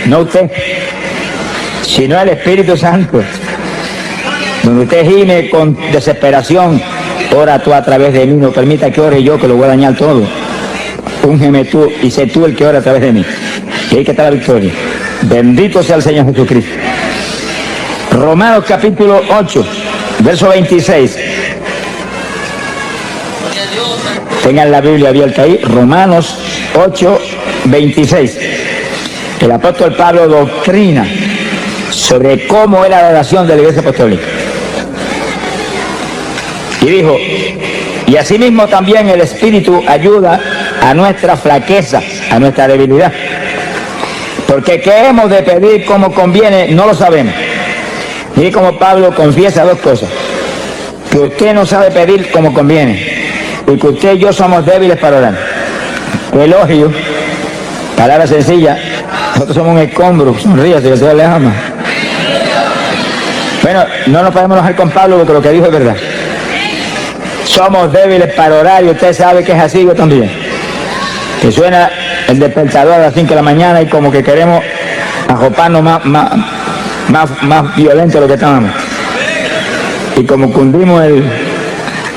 no usted, sino el Espíritu Santo. Donde usted gime con desesperación, ora tú a través de mí, no permita que ore yo, que lo voy a dañar todo. Úngeme tú y sé tú el que ora a través de mí. Y ahí que está la victoria. Bendito sea el Señor Jesucristo. Romanos capítulo 8, verso 26. Tengan la Biblia abierta ahí. Romanos 8, 26. El apóstol Pablo doctrina sobre cómo era la oración de la Iglesia Apostólica. Y dijo, y asimismo también el Espíritu ayuda a nuestra flaqueza, a nuestra debilidad. Porque qué hemos de pedir como conviene, no lo sabemos. Y como Pablo confiesa dos cosas: que usted no sabe pedir como conviene, y que usted y yo somos débiles para orar. Elogio, palabra sencilla, nosotros somos un escombro, sonríe, si el Señor le ama. Bueno, no nos podemos enojar con Pablo porque lo que dijo es verdad. Somos débiles para orar y usted sabe que es así, yo también. Que suena el despertador a las 5 de la mañana y como que queremos ajoparnos más violento de lo que estábamos. Y como cundimos el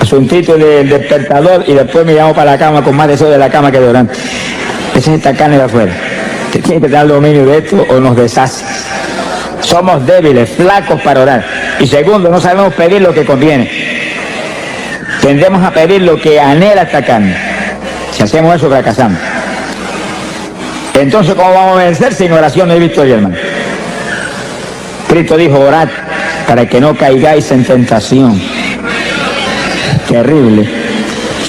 asuntito del despertador y después miramos para la cama con más deseo de la cama que de orante. Esa es esta carne de afuera. Usted tiene que tener dominio de esto o nos deshace. Somos débiles, flacos para orar. Y segundo, no sabemos pedir lo que conviene. Tendemos a pedir lo que anhela esta carne. Si hacemos eso, fracasamos. Entonces, ¿cómo vamos a vencer? Sin oración no hay victoria, hermano. Cristo dijo, orad para que no caigáis en tentación. Terrible.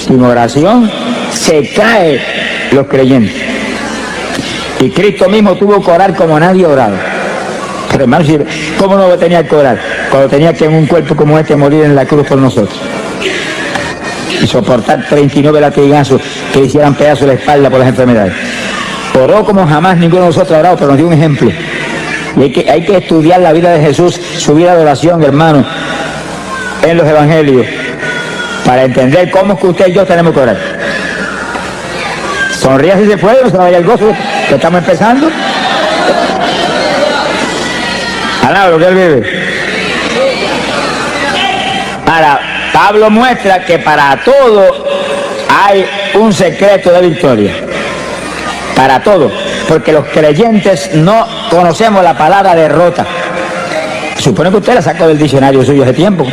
Sin oración se caen los creyentes. Y Cristo mismo tuvo que orar como nadie oraba. Pero hermano, ¿cómo no tenía que orar? Cuando tenía que en un cuerpo como este morir en la cruz por nosotros. Y soportar 39 latigazos que le hicieran pedazos de la espalda por las enfermedades. Oró como jamás ninguno de nosotros ha orado, pero nos dio un ejemplo. Y hay que estudiar la vida de Jesús, su vida de oración, hermano, en los evangelios, para entender cómo es que usted y yo tenemos que orar. Sonría si se puede, no se vaya el gozo que estamos empezando. Alaba lo que él vive. Ahora, Pablo muestra que para todo hay un secreto de victoria. Para todo. Porque los creyentes no conocemos la palabra derrota. Supone que usted la sacó del diccionario suyo hace tiempo.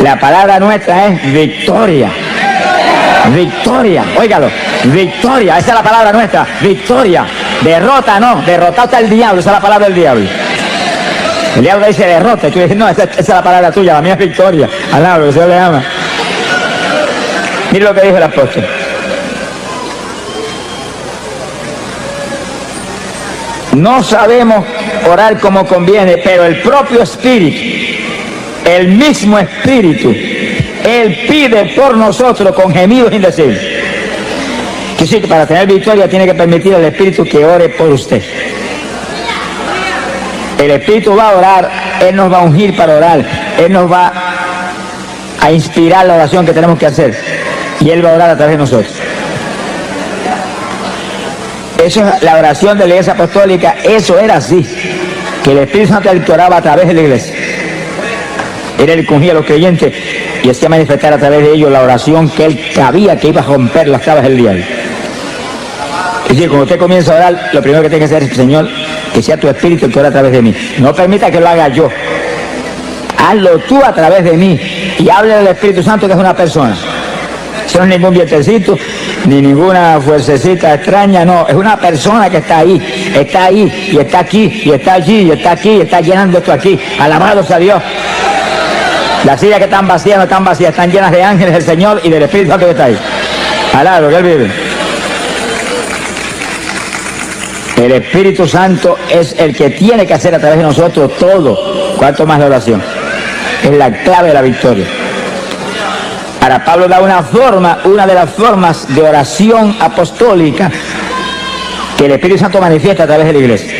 La palabra nuestra es victoria. Victoria, óigalo, victoria, esa es la palabra nuestra, victoria. Derrota no, derrotado está el diablo, esa es la palabra del diablo. El diablo dice derrota, y tú dices, no, esa es la palabra tuya, la mía es victoria. Alaba, que Dios le ama. Mire lo que dijo el apóstol. No sabemos orar como conviene, pero el propio Espíritu, el mismo Espíritu, Él pide por nosotros con gemidos indecibles. Que sí, que para tener victoria tiene que permitir al Espíritu que ore por usted. El Espíritu va a orar, Él nos va a ungir para orar, Él nos va a inspirar la oración que tenemos que hacer y Él va a orar a través de nosotros. Eso es la oración de la Iglesia Apostólica, eso era así, que el Espíritu Santo el que oraba a través de la Iglesia. Era el que ungía a los creyentes y hacía manifestar a través de ellos la oración que Él sabía que iba a romper las trabas del diablo. Es decir, cuando usted comienza a orar, lo primero que tiene que hacer es, Señor, que sea tu Espíritu el que ora a través de mí. No permita que lo haga yo. Hazlo tú a través de mí. Y hable del Espíritu Santo, que es una persona. Eso no es ningún vientecito, ni ninguna fuercecita extraña, no. Es una persona que está ahí, y está aquí, y está allí, y está aquí, y está llenando esto aquí. Alabado sea Dios. Las sillas que están vacías no están vacías, están llenas de ángeles del Señor y del Espíritu Santo que está ahí. Alabado, que Él vive. El Espíritu Santo es el que tiene que hacer a través de nosotros todo. Cuanto más la oración. Es la clave de la victoria. Ahora Pablo da una de las formas de oración apostólica que el Espíritu Santo manifiesta a través de la iglesia.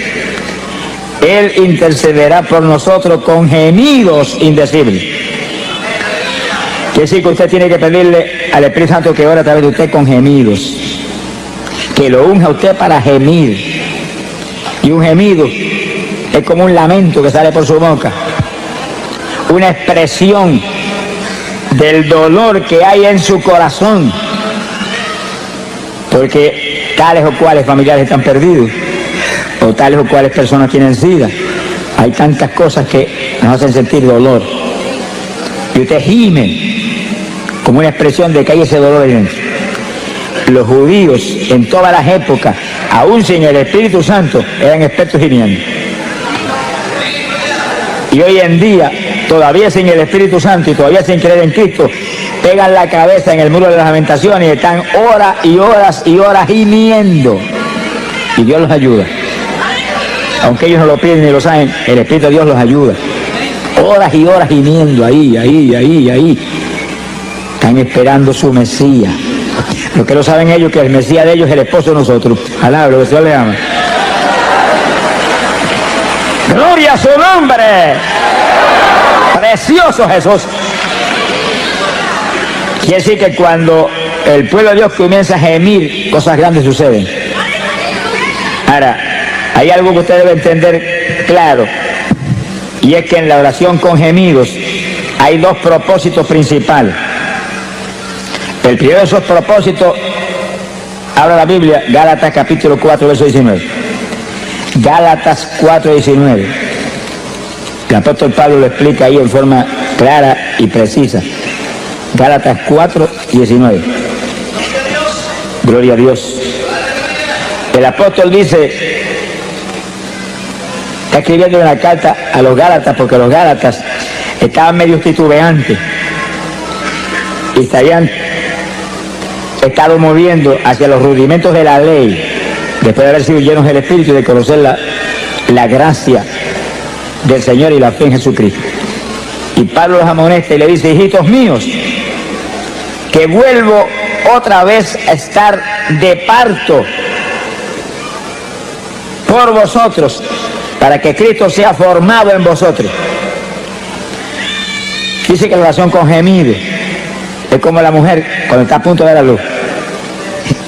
Él intercederá por nosotros con gemidos indecibles. Quiere decir que usted tiene que pedirle al Espíritu Santo que ore a través de usted con gemidos. Que lo unja a usted para gemir. Y un gemido es como un lamento que sale por su boca, una expresión del dolor que hay en su corazón, porque tales o cuales familiares están perdidos, o tales o cuales personas tienen SIDA. Hay tantas cosas que nos hacen sentir dolor, y usted gime como una expresión de que hay ese dolor ahí dentro. Los judíos en todas las épocas, aún sin el Espíritu Santo, eran expertos gimiendo. Y hoy en día, todavía sin el Espíritu Santo y todavía sin creer en Cristo, pegan la cabeza en el muro de las lamentaciones y están horas y horas y horas gimiendo. Y Dios los ayuda. Aunque ellos no lo piden ni lo saben, el Espíritu de Dios los ayuda. Horas y horas gimiendo, ahí. Están esperando su Mesías. Lo que no saben ellos que el Mesías de ellos es el esposo de nosotros. Alaba, lo que Dios le ama. ¡Gloria a su nombre! ¡Precioso Jesús! Quiere decir que cuando el pueblo de Dios comienza a gemir, cosas grandes suceden. Ahora, hay algo que usted debe entender claro, y es que en la oración con gemidos hay dos propósitos principales. El primero de esos propósitos, abra la Biblia, Gálatas capítulo 4, verso 19. Gálatas 4, 19. El apóstol Pablo lo explica ahí en forma clara y precisa. Gálatas 4, 19. Gloria a Dios. El apóstol dice, está escribiendo una carta a los Gálatas, porque los Gálatas estaban medio titubeantes y se habían estado moviendo hacia los rudimentos de la ley, después de haber sido llenos del Espíritu y de conocer la gracia del Señor y la fe en Jesucristo. Y Pablo los amonesta y le dice, hijitos míos, que vuelvo otra vez a estar de parto por vosotros, para que Cristo sea formado en vosotros. Dice que la oración con gemidos es como la mujer cuando está a punto de dar a luz,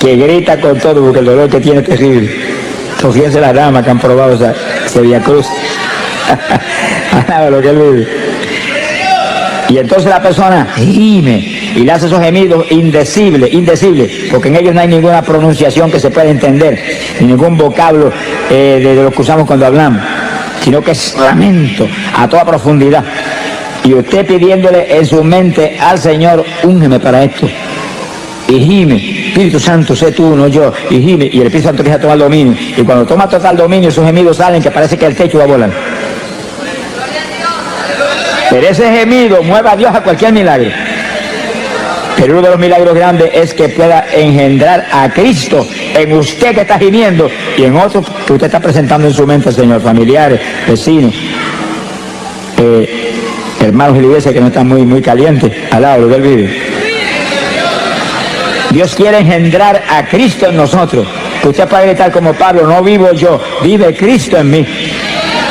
que grita con todo porque el dolor que tiene es terrible. Fíjense las damas que han probado ese Via Cruz. Lo que él vive. Y entonces la persona gime y le hace esos gemidos indecibles, porque en ellos no hay ninguna pronunciación que se pueda entender, ni ningún vocablo de lo que usamos cuando hablamos, sino que es lamento a toda profundidad. Y usted pidiéndole en su mente al Señor, úngeme para esto. Y gime, Espíritu Santo, sé tú, no yo. Y gime, y el Espíritu Santo empieza a tomar dominio. Y cuando toma total dominio, esos gemidos salen que parece que el techo va a volar. Pero ese gemido mueve a Dios a cualquier milagro. Pero uno de los milagros grandes es que pueda engendrar a Cristo en usted que está gimiendo y en otros que usted está presentando en su mente, Señor, familiares, vecinos, hermanos de la iglesia que no están muy calientes, al lado del vídeo. Dios quiere engendrar a Cristo en nosotros. Que usted puede gritar como Pablo, no vivo yo, vive Cristo en mí.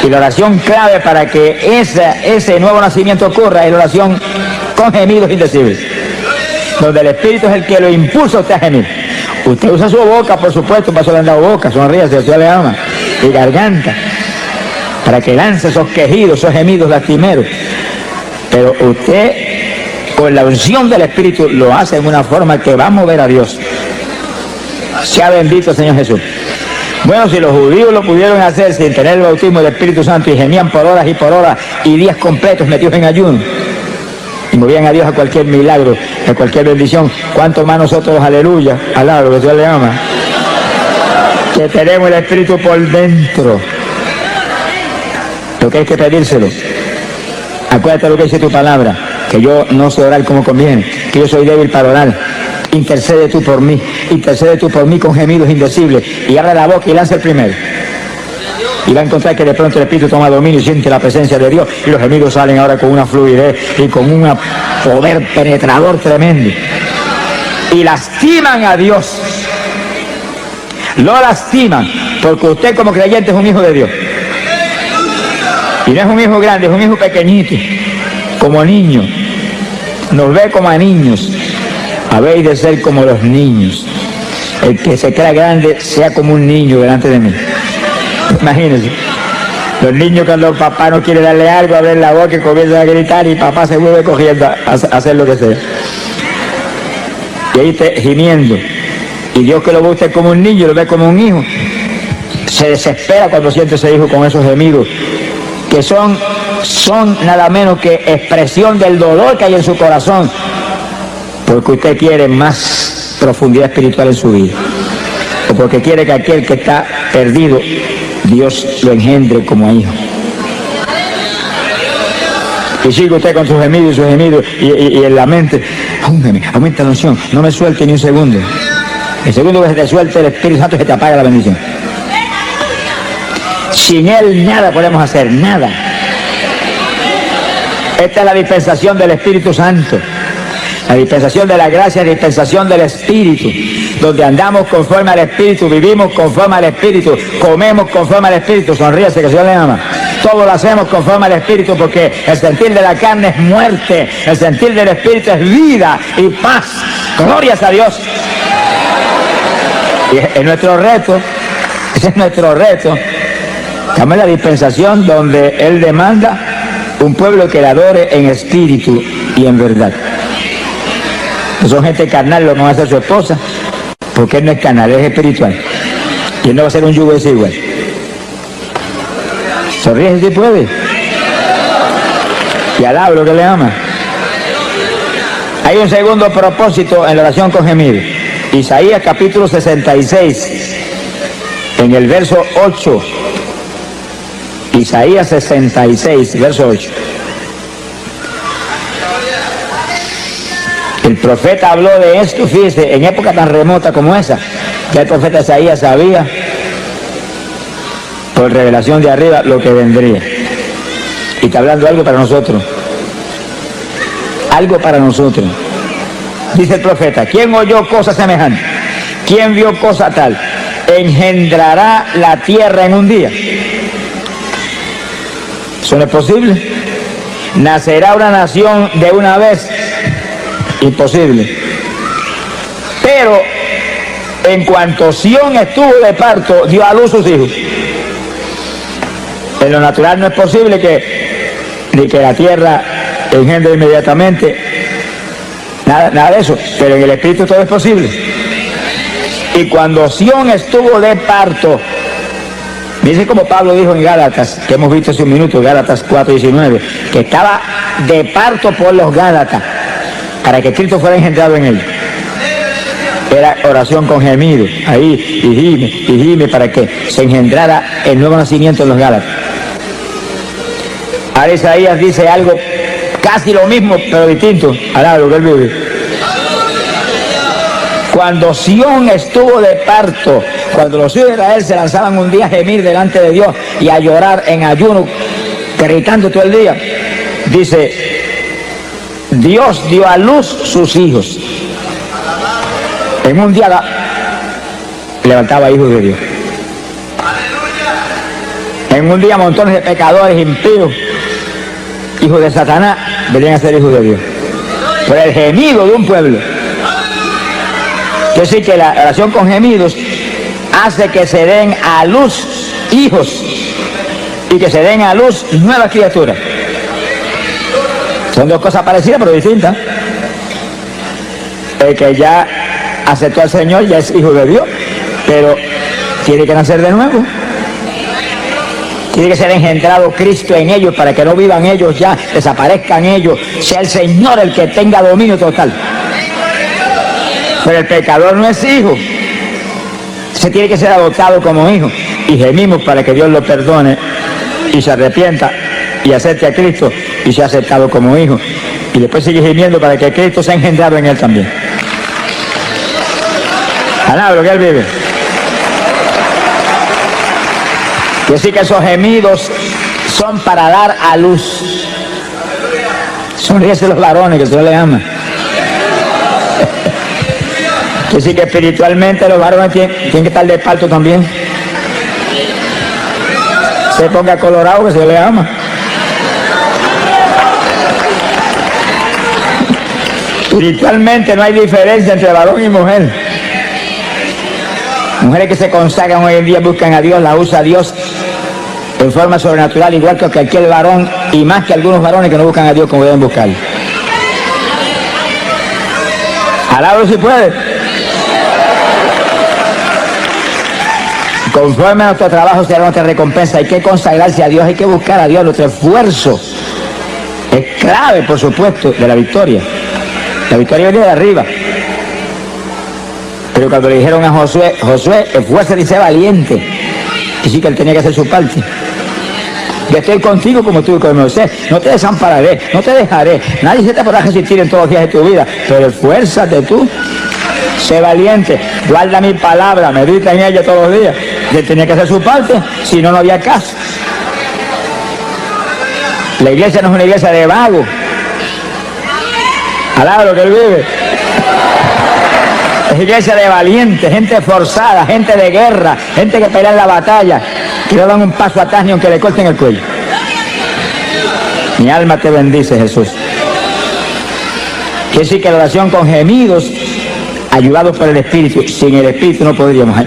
Y la oración clave para que ese nuevo nacimiento ocurra es la oración con gemidos indecibles, donde el Espíritu es el que lo impulsa a usted a gemir. Usted usa su boca, por supuesto, para eso le han dado boca, sonríase, Dios le ama, y garganta, para que lance esos quejidos, esos gemidos lastimeros. Pero usted, con la unción del Espíritu, lo hace en una forma que va a mover a Dios. Sea bendito el Señor Jesús. Bueno, si los judíos lo pudieron hacer sin tener el bautismo del Espíritu Santo y gemían por horas y días completos metidos en ayuno y movían a Dios a cualquier milagro, a cualquier bendición, ¿cuánto más nosotros, aleluya, alaba lo que Dios le ama, que tenemos el Espíritu por dentro? Lo que hay que pedírselo. Acuérdate lo que dice tu palabra, que yo no sé orar como conviene, que yo soy débil para orar. Intercede tú por mí con gemidos indecibles, y abre la boca y lanza el primero. Y va a encontrar que de pronto el Espíritu toma dominio y siente la presencia de Dios, y los gemidos salen ahora con una fluidez y con un poder penetrador tremendo. Y lastiman a Dios. Lo lastiman, porque usted como creyente es un hijo de Dios. Y no es un hijo grande, es un hijo pequeñito, como niño. Nos ve como a niños. Habéis de ser como los niños. El que se crea grande sea como un niño delante de mí. Imagínense. Los niños cuando el papá no quiere darle algo, abren la boca y comienzan a gritar y papá se vuelve cogiendo a hacer lo que sea. Y ahí está gimiendo. Y Dios, que lo ve usted como un niño, lo ve como un hijo, se desespera cuando siente ese hijo con esos gemidos, que son nada menos que expresión del dolor que hay en su corazón, porque usted quiere más profundidad espiritual en su vida, o porque quiere que aquel que está perdido, Dios lo engendre como hijo. Y sigue usted con sus gemidos y en la mente, aumenta la unción, no me suelte ni un segundo. El segundo que se te suelte el Espíritu Santo, se te apaga la bendición. Sin Él nada podemos hacer, nada. Esta es la dispensación del Espíritu Santo. La dispensación de la gracia, la dispensación del Espíritu, donde andamos conforme al Espíritu, vivimos conforme al Espíritu, comemos conforme al Espíritu. Sonríese, que el Señor le ama. Todo lo hacemos conforme al Espíritu, porque el sentir de la carne es muerte, el sentir del Espíritu es vida y paz. Glorias a Dios. Y es nuestro reto, ese es nuestro reto. Estamos en la dispensación donde Él demanda un pueblo que le adore en espíritu y en verdad. No son gente carnal, lo que va a hacer su esposa, porque Él no es carnal, es espiritual. Y Él no va a ser un yugo desigual. Sonríe si puede. Y alaba lo que le ama. Hay un segundo propósito en la oración con gemido. Isaías capítulo 66, en el verso 8. Isaías 66, verso 8. El profeta habló de esto, fíjese, en época tan remota como esa, que el profeta Isaías sabía, por revelación de arriba, lo que vendría. Y está hablando algo para nosotros. Algo para nosotros. Dice el profeta, ¿quién oyó cosa semejante? ¿Quién vio cosa tal? ¿Engendrará la tierra en un día? Eso no es posible. ¿Nacerá una nación de una vez? Imposible. Pero en cuanto Sión estuvo de parto, dio a luz sus hijos. En lo natural no es posible ni que la tierra engendre inmediatamente. Nada de eso, pero en el Espíritu todo es posible. Y cuando Sión estuvo de parto, dice como Pablo dijo en Gálatas, que hemos visto hace un minuto, Gálatas 4:19, que estaba de parto por los Gálatas, para que Cristo fuera engendrado en él. Era oración con gemido, ahí, y gime, para que se engendrara el nuevo nacimiento en los Gálatas. Ahora Isaías dice algo casi lo mismo, pero distinto, alaba lo que él vive. Cuando Sión estuvo de parto, cuando los hijos de Israel se lanzaban un día a gemir delante de Dios y a llorar en ayuno, gritando todo el día, dice, Dios dio a luz sus hijos. En un día levantaba hijos de Dios. En un día montones de pecadores impíos, hijos de Satanás, deberían ser hijos de Dios. Por el gemido de un pueblo. Quiere decir que la oración con gemidos hace que se den a luz hijos y que se den a luz nuevas criaturas. Son dos cosas parecidas pero distintas. El que ya aceptó al Señor ya es hijo de Dios, pero tiene que nacer de nuevo. Tiene que ser engendrado Cristo en ellos para que no vivan ellos ya, desaparezcan ellos, sea el Señor el que tenga dominio total. Pero el pecador no es hijo, se tiene que ser adoptado como hijo. Y gemimos para que Dios lo perdone y se arrepienta y acepte a Cristo y sea aceptado como hijo. Y después sigue gimiendo para que Cristo sea engendrado en él también. Alaba lo que él vive. Y así que esos gemidos son para dar a luz. Sonríese los varones, que el Señor les ama. Que sí, que espiritualmente los varones tienen que estar de parto también. Se ponga colorado, que se le ama. Espiritualmente no hay diferencia entre varón y mujer. Mujeres que se consagran hoy en día, buscan a Dios, la usa a Dios en forma sobrenatural, igual que cualquier varón, y más que algunos varones que no buscan a Dios como deben buscar. Alábalo si puede. Conforme a nuestro trabajo será nuestra recompensa. Hay que consagrarse a Dios, hay que buscar a Dios. Nuestro esfuerzo es clave, por supuesto, de la victoria. La victoria viene de arriba. Pero cuando le dijeron a Josué, Josué, esfuérzate y sé valiente. Y sí que él tenía que hacer su parte. Yo estoy contigo como tú con Moisés. No te desampararé, no te dejaré. Nadie se te podrá resistir en todos los días de tu vida. Pero esfuérzate tú. Sé valiente. Guarda mi palabra. Medita en ella todos los días. Él tenía que hacer su parte. Si no, no había caso. La iglesia no es una iglesia de vagos. Alaba lo que él vive. Es iglesia de valientes, gente forzada, gente de guerra, gente que pelea en la batalla, que no dan un paso atrás ni aunque le corten el cuello. Mi alma te bendice, Jesús. Quiere decir que la oración con gemidos, ayudados por el Espíritu. Sin el Espíritu no podríamos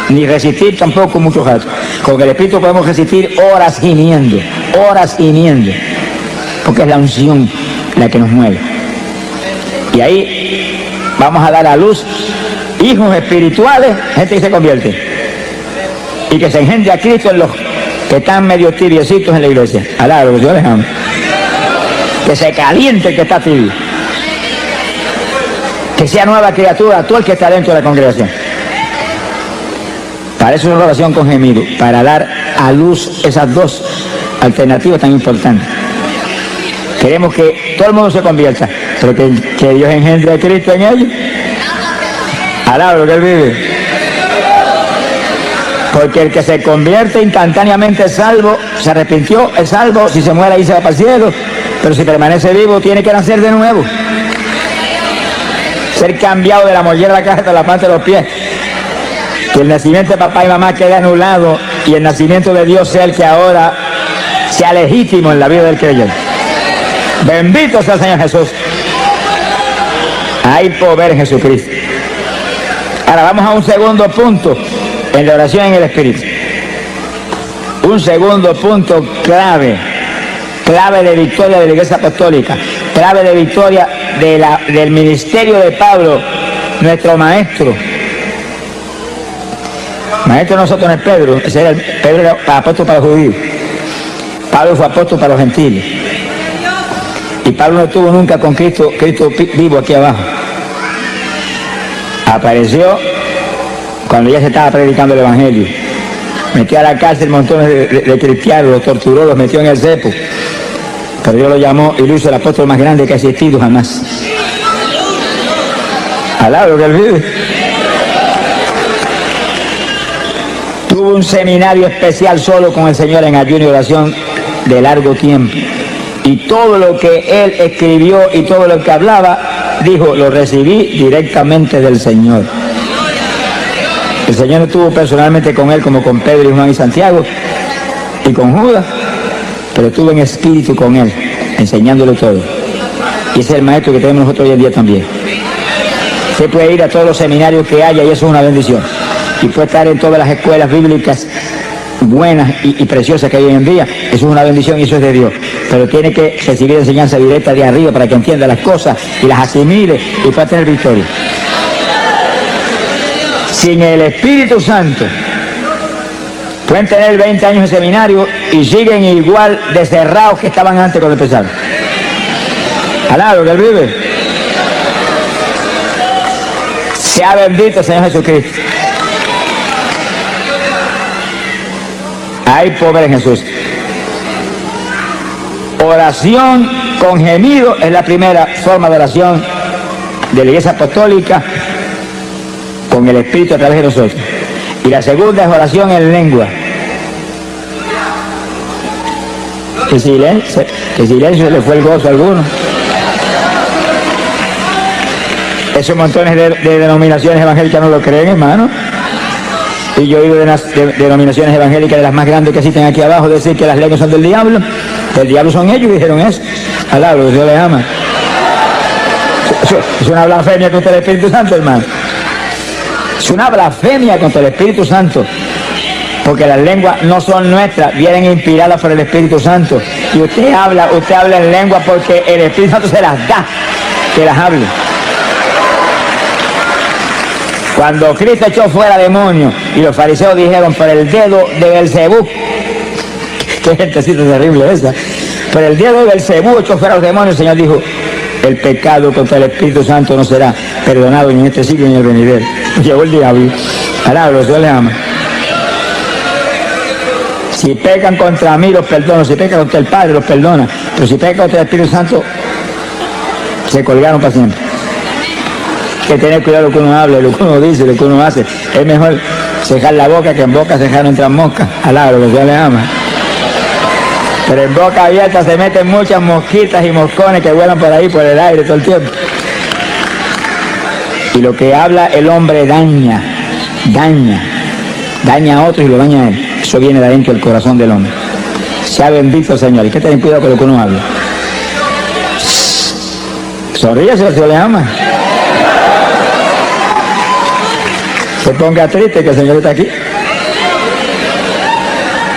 ni resistir tampoco muchos ratos. Con el Espíritu podemos resistir horas gimiendo, porque es la unción la que nos mueve. Y ahí vamos a dar a luz hijos espirituales, gente que se convierte y que se engendre a Cristo en los que están medio tibiecitos en la iglesia. Alá, lo que yo les amo. Que se caliente el que está tibio, que sea nueva criatura todo el que está dentro de la congregación. Para eso es una oración con gemido, para dar a luz esas dos alternativas tan importantes. Queremos que todo el mundo se convierta, pero que Dios engendre a Cristo en ellos. Alaba lo que él vive. Porque el que se convierte instantáneamente es salvo, se arrepintió, es salvo, si se muere ahí se va para el cielo, pero si permanece vivo tiene que nacer de nuevo. Ser cambiado de la mollera de la cabeza a la parte de los pies. Que el nacimiento de papá y mamá quede anulado y el nacimiento de Dios sea el que ahora sea legítimo en la vida del creyente. Bendito sea el Señor Jesús. Hay poder en Jesucristo. Ahora vamos a un segundo punto en la oración en el Espíritu. Un segundo punto clave de victoria de la Iglesia Apostólica, clave de victoria del ministerio de Pablo, nuestro maestro. Maestro nosotros no es Pedro, Pedro era apóstol para los judíos. Pablo fue apóstol para los gentiles. Y Pablo no estuvo nunca con Cristo vivo aquí abajo. Apareció cuando ya se estaba predicando el Evangelio. Metió a la cárcel montones de cristianos, los torturó, los metió en el cepo. Pero Dios lo llamó y lo hizo el apóstol más grande que ha existido jamás. Alaba lo que él vive. Tuvo un seminario especial solo con el Señor en ayuno y oración de largo tiempo. Y todo lo que él escribió y todo lo que hablaba, dijo, lo recibí directamente del Señor. El Señor no estuvo personalmente con él como con Pedro y Juan y Santiago y con Judas, pero estuvo en espíritu con él, enseñándole todo. Y ese es el maestro que tenemos nosotros hoy en día también. Usted puede ir a todos los seminarios que haya y eso es una bendición. Y puede estar en todas las escuelas bíblicas buenas y preciosas que hay hoy en día. Eso es una bendición y eso es de Dios. Pero tiene que recibir enseñanza directa de arriba para que entienda las cosas y las asimile y pueda tener victoria. Sin el Espíritu Santo pueden tener 20 años de seminario y siguen igual de cerrados que estaban antes cuando empezaron. Alá lo que él vive. Sea bendito el Señor Jesucristo. Hay poder en Jesús. Oración con gemido es la primera forma de oración de la Iglesia Apostólica con el Espíritu a través de nosotros. Y la segunda es oración en lengua. ¿Qué silencio le fue el gozo a algunos? Esos montones de denominaciones evangélicas no lo creen, hermano. Y yo he oído de denominaciones evangélicas de las más grandes que existen aquí abajo decir que las lenguas son del diablo. El diablo son ellos y dijeron eso. Alá, lo que Dios les ama. Es una blasfemia contra el Espíritu Santo, hermano. Es una blasfemia contra el Espíritu Santo, porque las lenguas no son nuestras, vienen inspiradas por el Espíritu Santo. Y usted habla en lengua porque el Espíritu Santo se las da, que las hable. Cuando Cristo echó fuera demonios y los fariseos dijeron por el dedo de Belcebú, qué gentecita terrible esa, por el dedo de Belcebú echó fuera los demonios, el Señor dijo, el pecado contra el Espíritu Santo no será perdonado ni en este siglo ni en el venidero. Llegó el diablo. Alabro, el Señor le ama. Si pecan contra mí, los perdono. Si pecan contra el Padre, los perdona. Pero si pecan contra el Espíritu Santo, se colgaron para siempre. Hay que tener cuidado lo que uno habla, lo que uno dice, lo que uno hace. Es mejor cejar la boca que en boca cejar no entran moscas. Alabro, que el Señor le ama. Pero en boca abierta se meten muchas mosquitas y moscones que vuelan por ahí, por el aire todo el tiempo. Y lo que habla el hombre daña a otros y lo daña a él. Eso viene de adentro del corazón del hombre. Sea bendito, Señor. Y que ten cuidado con lo que uno habla. Sonríe, si el Señor le ama. Se ponga triste que el Señor está aquí.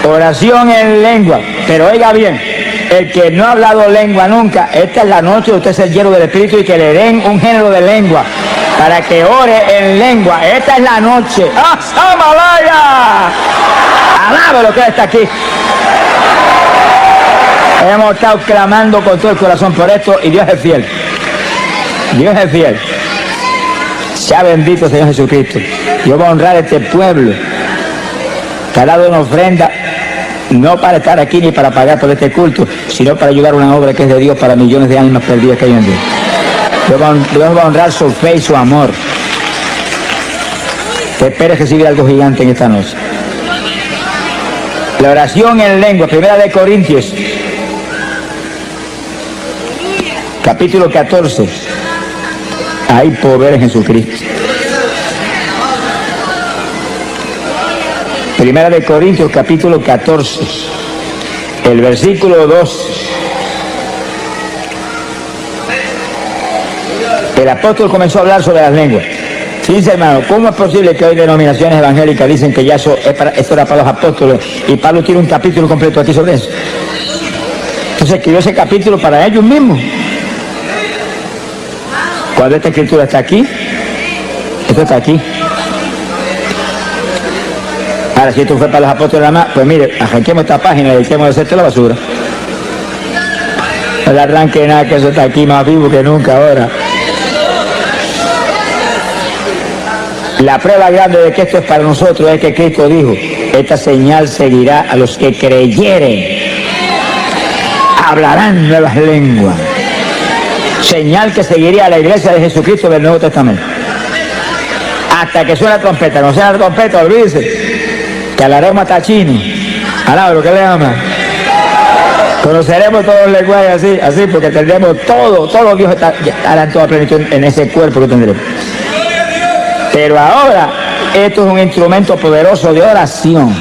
Oración en lengua. Pero oiga bien, el que no ha hablado lengua nunca, esta es la noche de usted ser lleno del Espíritu y que le den un género de lengua para que ore en lengua. Esta es la noche. ¡Ah, Samalaya! Alaba lo que está aquí. Hemos estado clamando con todo el corazón por esto y Dios es fiel. Dios es fiel. Sea bendito Señor Jesucristo. Dios va a honrar a este pueblo que ha dado una ofrenda, no para estar aquí ni para pagar por este culto, sino para ayudar a una obra que es de Dios para millones de almas perdidas que hay en Dios. Dios va a honrar su fe y su amor. Te esperes recibir algo gigante en esta noche. La oración en lengua, 1 Corintios, capítulo 14. Hay poder en Jesucristo. 1 Corintios, capítulo 14, el versículo 2. El apóstol comenzó a hablar sobre las lenguas. Dice, hermano, ¿cómo es posible que hoy denominaciones evangélicas dicen que ya esto era para los apóstoles? Y Pablo tiene un capítulo completo aquí sobre eso. Entonces escribió ese capítulo para ellos mismos. Cuando esta escritura está aquí, esto está aquí. Ahora, si esto fue para los apóstoles nada más, pues mire, arranquemos esta página y echemos de hacerte la basura. No le arranque nada, que eso está aquí más vivo que nunca ahora. La prueba grande de que esto es para nosotros es que Cristo dijo, esta señal seguirá a los que creyeren. Hablarán nuevas lenguas. Señal que seguiría a la iglesia de Jesucristo del Nuevo Testamento. Hasta que suene la trompeta. No suena la trompeta, olvídese. Que hablaremos hasta chino. Alaba lo que le ama. Conoceremos todos los lenguajes así, porque tendremos todo Dios estará en toda plenitud en ese cuerpo que tendremos. Pero ahora, esto es un instrumento poderoso de oración.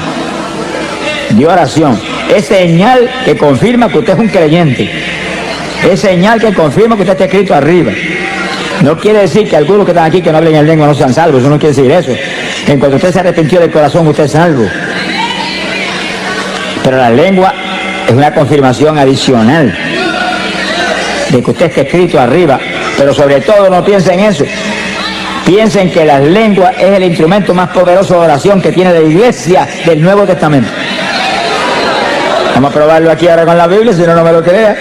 De oración. Es señal que confirma que usted es un creyente. Es señal que confirma que usted está escrito arriba. No quiere decir que algunos que están aquí que no hablen en lengua no sean salvos. Eso no quiere decir eso. En cuanto usted se arrepintió del corazón, usted es salvo. Pero la lengua es una confirmación adicional de que usted está escrito arriba. Pero sobre todo no piensen en eso. Piensen que las lenguas es el instrumento más poderoso de oración que tiene la iglesia del Nuevo Testamento. Vamos a probarlo aquí ahora con la Biblia, si no me lo crea.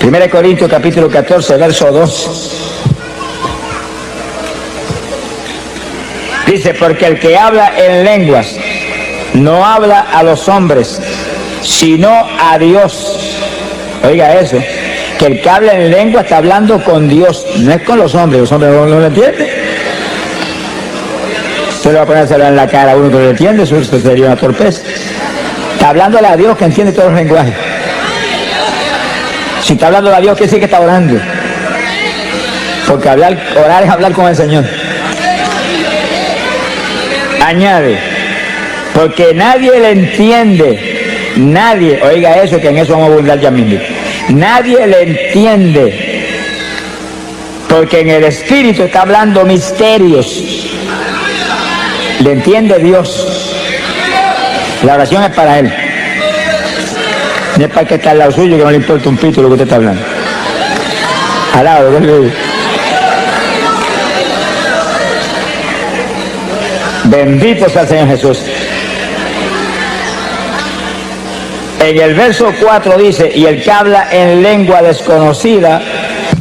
1 Corintios capítulo 14, verso 2. Dice, porque el que habla en lenguas no habla a los hombres, sino a Dios. Oiga eso, que el que habla en lengua está hablando con Dios, no es con los hombres no lo entienden. Usted le va a ponérselo en la cara a uno que lo entiende, eso sería una torpeza. Está hablándole a Dios que entiende todos los lenguajes. Si está hablando a Dios, quiere decir que está orando. Porque orar es hablar con el Señor. Añade, porque nadie le entiende. Nadie, oiga eso, que en eso vamos a abundar ya mismo. Nadie le entiende. Porque en el Espíritu está hablando misterios. Le entiende Dios. La oración es para Él. No es para el que está al lado suyo, que no le importa un pito lo que usted está hablando. Al lado, ¿verdad? Bendito sea el Señor Jesús. En el verso 4 dice, y el que habla en lengua desconocida,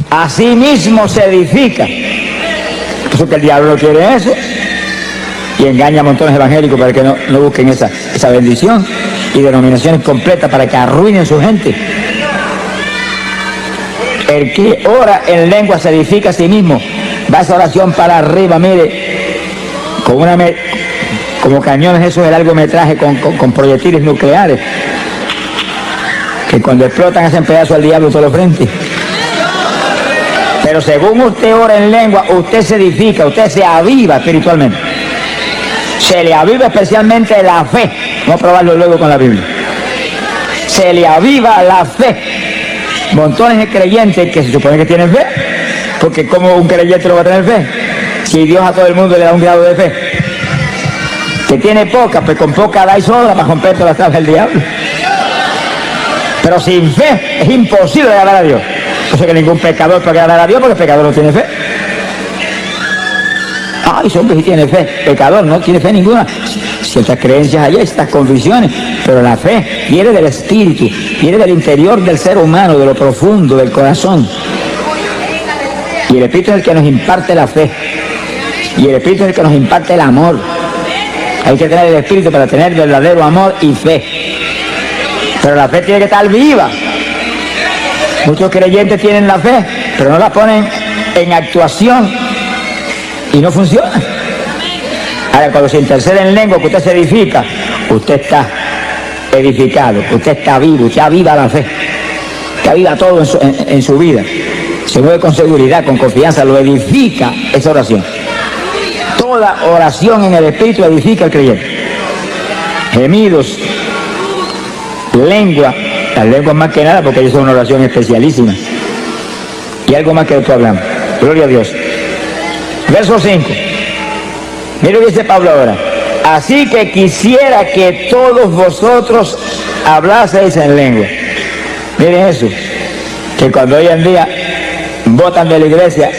a sí mismo se edifica. Eso que el diablo no quiere eso. Y engaña a montones evangélicos para que no busquen esa bendición. Y denominaciones completas para que arruinen su gente. El que ora en lengua se edifica a sí mismo. Va esa oración para arriba, mire, como cañones esos de largometraje con proyectiles nucleares, que cuando explotan hacen pedazos al diablo todos los frentes. Pero según usted ora en lengua, usted se edifica, usted se aviva espiritualmente. Se le aviva especialmente la fe. Vamos a probarlo luego con la Biblia. Se le aviva la fe. Montones de creyentes que se supone que tienen fe, porque como un creyente no va a tener fe, si Dios a todo el mundo le da un grado de fe. Que tiene poca, pues con poca da y sobra para romper todas las trabas del diablo. Pero sin fe es imposible agradar a Dios. Por eso que ningún pecador puede agradar a Dios, porque el pecador no tiene fe. Ay, ese hombre sí tiene fe. Pecador no tiene fe ninguna. Ciertas creencias hay, estas convicciones, pero la fe viene del espíritu, viene del interior del ser humano, de lo profundo, del corazón. Y el Espíritu es el que nos imparte la fe. Y el Espíritu es el que nos imparte el amor. Hay que tener el Espíritu para tener verdadero amor y fe. Pero la fe tiene que estar viva. Muchos creyentes tienen la fe, pero no la ponen en actuación y no funciona. Ahora, cuando se intercede en lengua, que usted se edifica, usted está edificado, usted está vivo, usted aviva la fe, que aviva todo en su vida. Se mueve con seguridad, con confianza, lo edifica esa oración. Toda oración en el Espíritu edifica al creyente. Gemidos, lengua, las lenguas más que nada, porque ellos son una oración especialísima. Y algo más que después hablamos. Gloria a Dios. Verso 5. Mire lo que dice Pablo ahora. Así que quisiera que todos vosotros hablaseis en lengua. Miren eso, que cuando hoy en día votan de la iglesia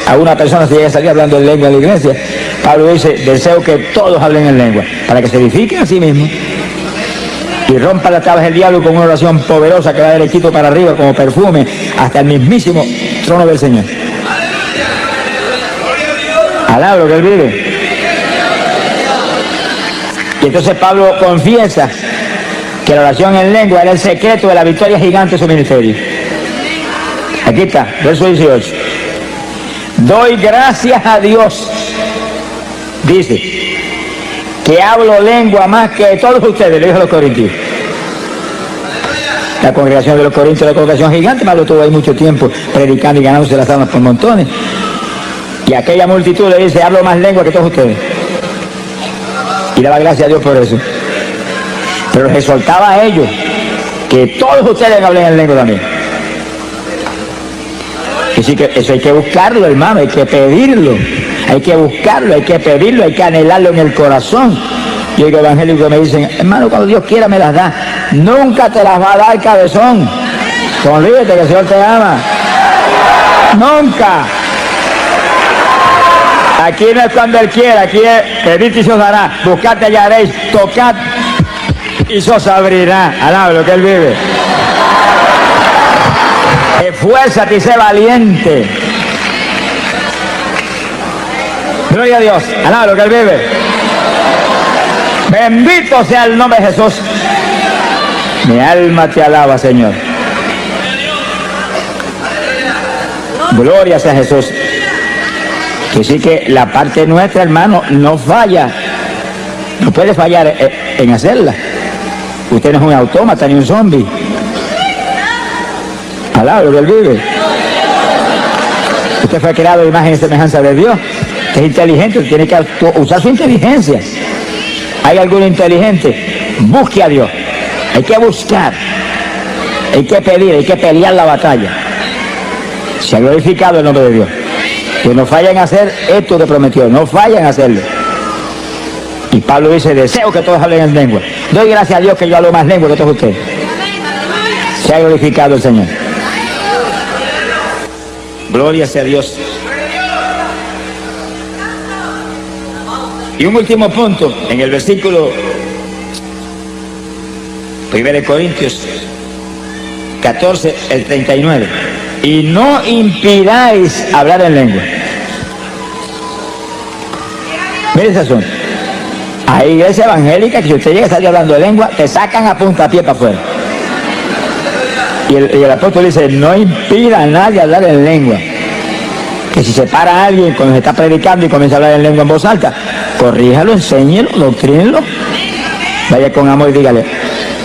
a una persona si llega a salir hablando en lengua de la iglesia, Pablo dice, deseo que todos hablen en lengua, para que se edifiquen a sí mismos y rompan las tablas del diablo con una oración poderosa que va derechito para arriba como perfume hasta el mismísimo trono del Señor. Alaba lo que Él vive. Y entonces Pablo confiesa que la oración en lengua era el secreto de la victoria gigante de su ministerio. Aquí está, verso 18. Doy gracias a Dios, dice, que hablo lengua más que todos ustedes, le dijo a los corintios. La congregación de los corintios era una congregación gigante, Pablo estuvo ahí mucho tiempo predicando y ganándose las almas por montones. Y aquella multitud le dice, hablo más lengua que todos ustedes. Y daba gracias a Dios por eso. Pero les exhortaba a ellos que todos ustedes hablen en lengua también. Así que eso hay que buscarlo, hermano, hay que pedirlo. Hay que buscarlo, hay que pedirlo, hay que anhelarlo en el corazón. Yo digo evangélicos que me dicen, hermano, cuando Dios quiera me las da. Nunca te las va a dar, cabezón. Sonríete que el Señor te ama. Nunca. Aquí no es cuando Él quiera, aquí es pedid y se os dará, buscad y hallaréis, tocad y se os abrirá. Alaba lo que Él vive. Esfuérzate y sé valiente. Gloria a Dios, alaba lo que Él vive. Bendito sea el nombre de Jesús. Mi alma te alaba, Señor. Gloria sea Jesús. Que sí que la parte nuestra, hermano, no falla. No puede fallar en hacerla. Usted no es un autómata ni un zombie. Alaba lo que Él vive. Usted fue creado de imagen y semejanza de Dios. Usted es inteligente, tiene que usar su inteligencia. ¿Hay algún inteligente? Busque a Dios. Hay que buscar. Hay que pedir, hay que pelear la batalla. Se ha glorificado el nombre de Dios. Que no fallen a hacer esto que prometió, no fallen a hacerlo. Y Pablo dice, deseo que todos hablen en lengua. Doy gracias a Dios que yo hablo más lengua que todos ustedes. Se ha glorificado el Señor. Gloria sea a Dios. Y un último punto, en el versículo 1 Corintios 14, el 39. Y no impidáis hablar en lengua. Mire ese asunto. Hay iglesia evangélica que si usted llega a salir hablando de lengua, te sacan a puntapié para afuera. Y el apóstol dice, no impida a nadie hablar en lengua. Que si se para alguien cuando se está predicando y comienza a hablar en lengua en voz alta, corríjalo, enséñelo, doctrínelo. Vaya con amor y dígale,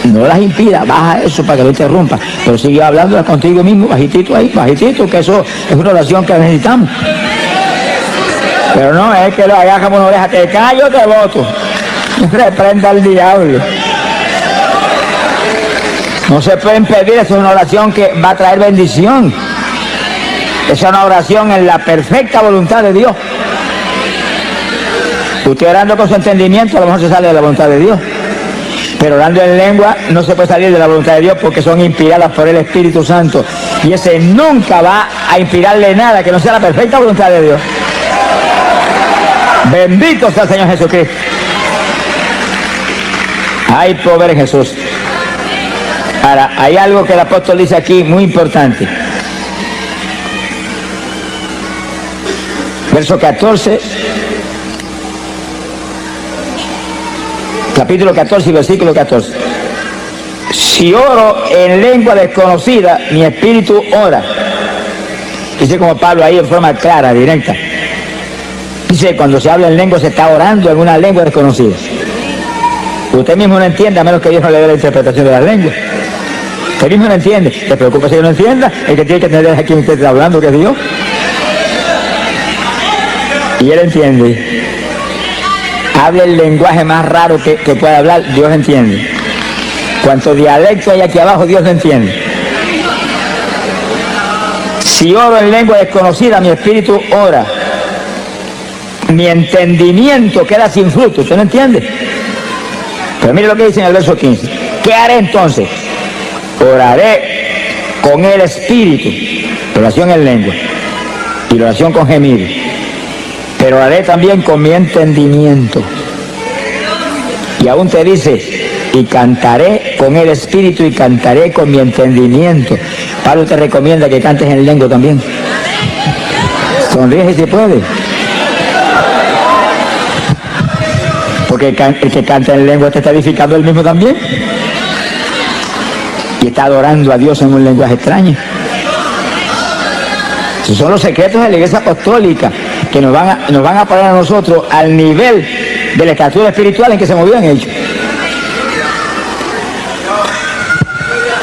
no las impida, baja eso para que no interrumpa, pero sigue hablando contigo mismo, bajitito ahí, bajitito, que eso es una oración que necesitamos. Pero no es que lo hagas como una oreja, te callo, te voto. Reprenda al diablo. No se puede impedir, es una oración que va a traer bendición. Es una oración en la perfecta voluntad de Dios. Usted orando con su entendimiento a lo mejor se sale de la voluntad de Dios. Pero orando en lengua no se puede salir de la voluntad de Dios porque son inspiradas por el Espíritu Santo. Y ese nunca va a inspirarle nada que no sea la perfecta voluntad de Dios. Bendito sea el Señor Jesucristo. Hay poder en Jesús. Ahora, hay algo que el apóstol dice aquí muy importante. Verso 14, capítulo 14 y versículo 14. Si oro en lengua desconocida, mi espíritu ora. Dice como Pablo ahí en forma clara, directa. Dice, cuando se habla en lengua se está orando en una lengua desconocida. Usted mismo no entiende, a menos que Dios no le dé la interpretación de la lengua. Usted mismo no entiende. ¿Te preocupa si no entienda? El que tiene que entender a quién usted está hablando, que es Dios. Y él entiende. Habla el lenguaje más raro que pueda hablar, Dios entiende. Cuanto dialecto hay aquí abajo, Dios lo entiende. Si oro en lengua desconocida, mi espíritu ora. Mi entendimiento queda sin fruto. ¿Usted no entiende? Pero mire lo que dice en el verso 15. ¿Qué haré entonces? Oraré con el espíritu. Oración en lengua. Y oración con gemido. Pero haré también con mi entendimiento. Y aún te dice, y cantaré con el espíritu y cantaré con mi entendimiento. Pablo te recomienda que cantes en lengua también. Sonríe si puede. Porque el que canta en lengua te está edificando él mismo también. Y está adorando a Dios en un lenguaje extraño. Esos son los secretos de la Iglesia Apostólica que nos van a poner a nosotros al nivel de la estatura espiritual en que se movían ellos.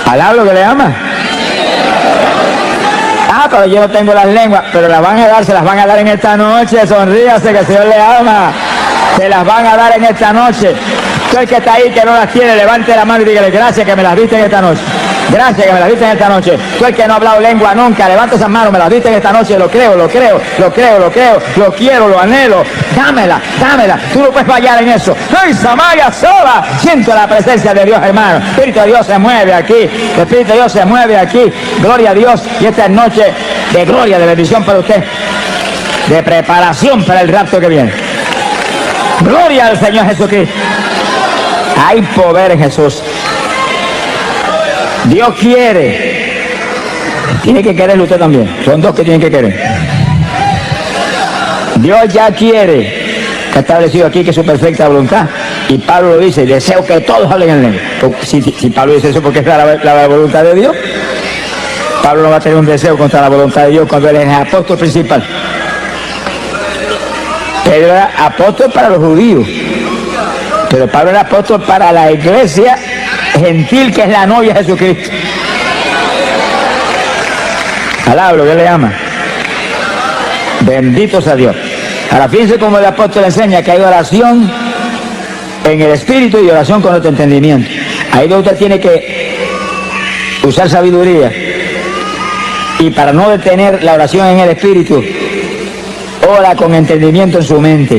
¿Alaba lo que le ama? Ah, pero yo no tengo las lenguas, pero las van a dar, se las van a dar en esta noche. Sonríase que el Señor le ama. Se las van a dar en esta noche. Tú el que está ahí que no las tiene, levante la mano y dígale, gracias que me las diste en esta noche. Gracias que me las diste en esta noche. Tú el que no ha hablado lengua nunca, levanta esas manos, me las diste en esta noche. Lo creo, lo quiero, lo anhelo. Dámela. Tú no puedes fallar en eso. ¡Ay, Samaria sola! Siento la presencia de Dios, hermano. El Espíritu de Dios se mueve aquí. El Espíritu de Dios se mueve aquí. Gloria a Dios. Y esta es noche de gloria, de bendición para usted. De preparación para el rapto que viene. Gloria al Señor Jesucristo. Hay poder en Jesús. Dios quiere. Tiene que quererlo usted también. Son dos que tienen que querer. Dios ya quiere, que ha establecido aquí que es su perfecta voluntad. Y Pablo lo dice, deseo que todos hablen en lengua. Si Pablo dice eso, porque es la voluntad de Dios. Pablo no va a tener un deseo contra la voluntad de Dios cuando él es el apóstol principal. Pedro era apóstol para los judíos, pero Pablo era apóstol para la iglesia gentil que es la novia de Jesucristo. Alaba lo que él le ama. Bendito sea Dios. Ahora fíjense cómo el apóstol enseña que hay oración en el espíritu y oración con otro entendimiento. Ahí donde usted tiene que usar sabiduría. Y para no detener la oración en el espíritu, ora con entendimiento en su mente.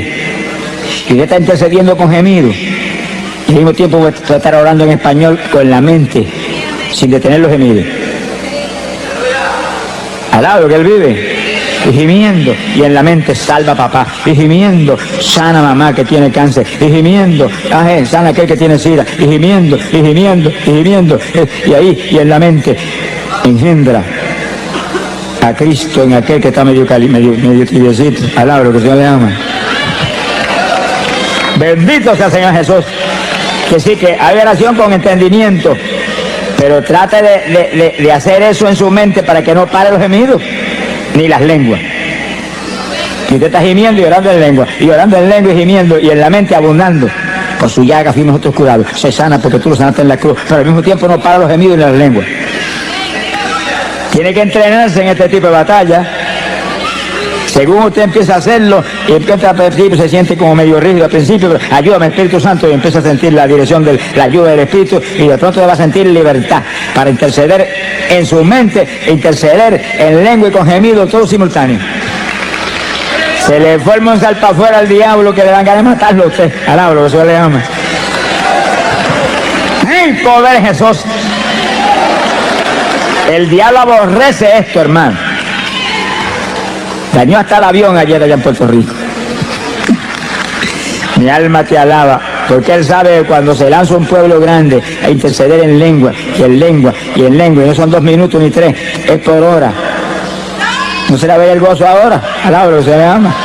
Y usted está intercediendo con gemido. Y al mismo tiempo usted va a estar orando en español con la mente, sin detener los gemidos. Al lado que él vive. Y gimiendo, y en la mente salva a papá, y gimiendo, sana a mamá que tiene cáncer, y gimiendo, sana a aquel que tiene sida, y gimiendo, y gimiendo, y gimiendo, y ahí, y en la mente, engendra a Cristo en aquel que está medio tibiecito, alabra lo que el Señor le ama. Bendito sea el Señor Jesús. Que sí, que hay oración con entendimiento, pero trate de hacer eso en su mente para que no pare los gemidos ni las lenguas. Y usted está gimiendo y orando en lengua, y orando en lengua y gimiendo, y en la mente abundando. Por su llaga fuimos nosotros curados. Se sana porque tú lo sanaste en la cruz, pero al mismo tiempo no para los gemidos ni las lenguas. Tiene que entrenarse en este tipo de batalla. Según usted empieza a hacerlo, y empieza al principio se siente como medio rígido al principio, pero ayúdame Espíritu Santo, y empieza a sentir la dirección de la ayuda del Espíritu, y de pronto va a sentir libertad para interceder en su mente, interceder en lengua y con gemido, todo simultáneo. Se le forma un salpa afuera al diablo que le dan ganas de matarlo a usted. Alabra lo que se le llama. ¡Ay, poder Jesús! El diablo aborrece esto, hermano. Dañó hasta el avión ayer allá en Puerto Rico. Mi alma te alaba, porque él sabe que cuando se lanza un pueblo grande a interceder en lengua, y en lengua, y en lengua, y no son 2 minutos ni 3, es por hora. ¿No se la ve el gozo ahora? Alabra que se le ama.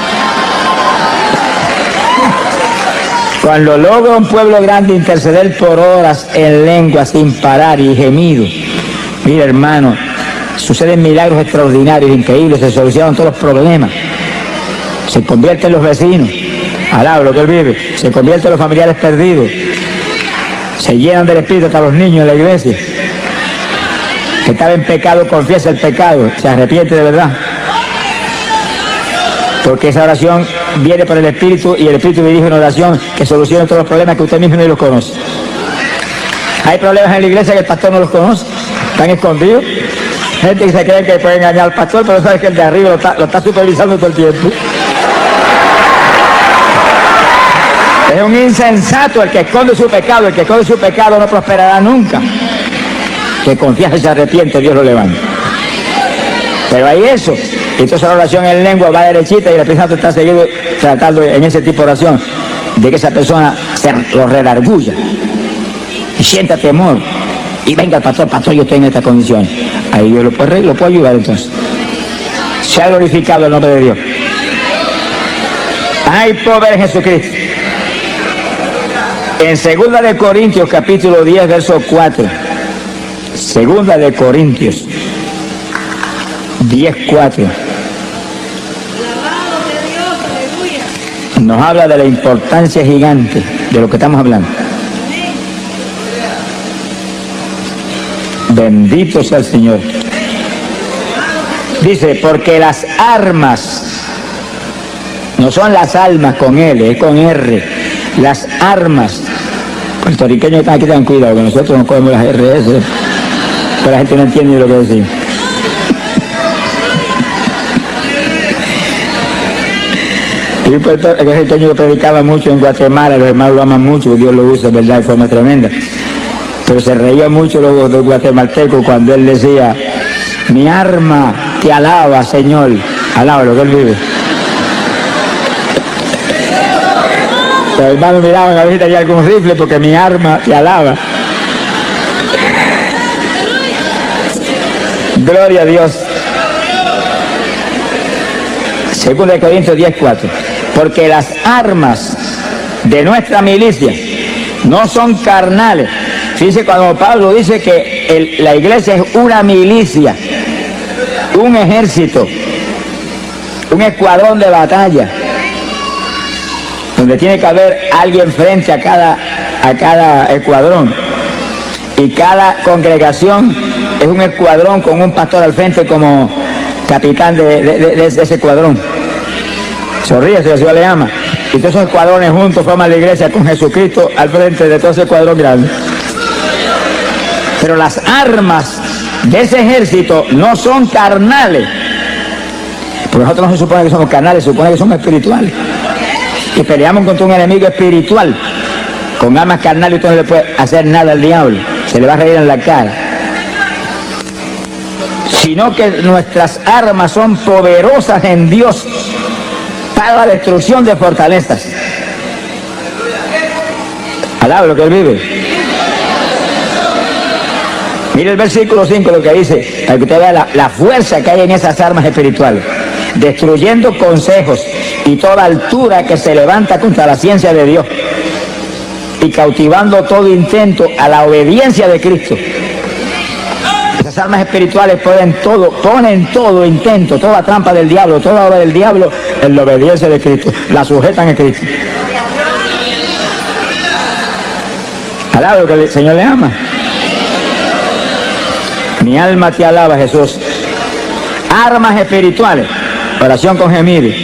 Cuando logra un pueblo grande interceder por horas en lengua sin parar y gemido, mira hermano, suceden milagros extraordinarios, increíbles, se solucionan todos los problemas, se convierten los vecinos, alaba lo que él vive, se convierten los familiares perdidos, se llenan del Espíritu hasta los niños en la iglesia. Que estaba en pecado, confiesa el pecado, se arrepiente de verdad. Porque esa oración viene por el Espíritu, y el Espíritu dirige una oración que soluciona todos los problemas que usted mismo no los conoce. Hay problemas en la iglesia que el pastor no los conoce, están escondidos. Gente que se cree que puede engañar al pastor, pero sabe que el de arriba lo está supervisando todo el tiempo. Es un insensato el que esconde su pecado. El que esconde su pecado no prosperará nunca. Que confía y se arrepiente, Dios lo levanta. Pero hay eso. Entonces la oración en lengua va derechita, y el Espíritu Santo está seguido tratando en ese tipo de oración de que esa persona se lo redarguya y sienta temor. Y venga el pastor, yo estoy en esta condición. Ahí Dios lo puede ayudar entonces. Se ha glorificado el nombre de Dios. Hay poder en Jesucristo. En 2 de Corintios, capítulo 10, verso 4. 2 de Corintios 10, 4. Nos habla de la importancia gigante de lo que estamos hablando. Bendito sea el Señor. Dice, porque las armas, no son las almas con L, es con R. Las armas. Puertorriqueños que están aquí, tengan cuidado, que nosotros no cogemos las RS, pero la gente no entiende lo que decimos. Y un puertorriqueño que predicaba mucho en Guatemala, los hermanos lo aman mucho, Dios lo usa, ¿verdad?, de forma tremenda. Pero se reía mucho los guatemaltecos cuando él decía, mi arma te alaba, Señor. Alaba lo que él vive. Los hermanos miraban a ver si tenía algún rifle, porque mi arma te alaba. Gloria a Dios. 2 Corintios 10, 4. Porque las armas de nuestra milicia no son carnales. Fíjese cuando Pablo dice que la iglesia es una milicia, un ejército, un escuadrón de batalla, donde tiene que haber alguien frente a cada escuadrón, y cada congregación es un escuadrón con un pastor al frente como capitán de ese escuadrón. Sonríe, si Dios le ama. Y todos esos escuadrones juntos forman la iglesia con Jesucristo al frente de todo ese escuadrón grande. Pero las armas de ese ejército no son carnales, Porque nosotros no se supone que somos carnales, se supone que somos espirituales. Y peleamos contra un enemigo espiritual. Con armas carnales usted no le puede hacer nada al diablo. Se le va a reír en la cara. Sino que nuestras armas son poderosas en Dios para la destrucción de fortalezas. Alaba lo que él vive. Mire el versículo 5 lo que dice, para que usted vea la fuerza que hay en esas armas espirituales. Destruyendo consejos y toda altura que se levanta contra la ciencia de Dios, y cautivando todo intento a la obediencia de Cristo. Esas armas espirituales ponen todo intento, toda trampa del diablo, toda obra del diablo en la obediencia de Cristo, la sujetan a Cristo. Alaba lo que el Señor le ama. Mi alma te alaba, Jesús. Armas espirituales: oración con gemidos,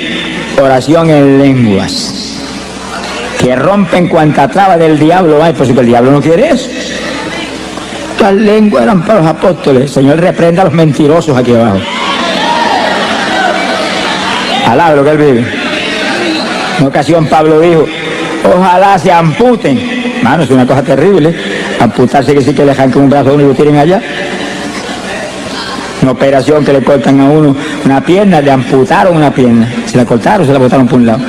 oración en lenguas, que rompen cuanta traba del diablo hay, pues si el diablo no quiere eso. Las lenguas eran para los apóstoles. El Señor reprenda a los mentirosos aquí abajo. Alaba lo que él vive. En una ocasión Pablo dijo: ojalá se amputen. Mano, es una cosa terrible. Amputarse que sí que le dejan con un brazo a uno y lo tiren allá. Una operación que le cortan a uno una pierna, le amputaron una pierna. Se la cortaron, se la botaron por un lado.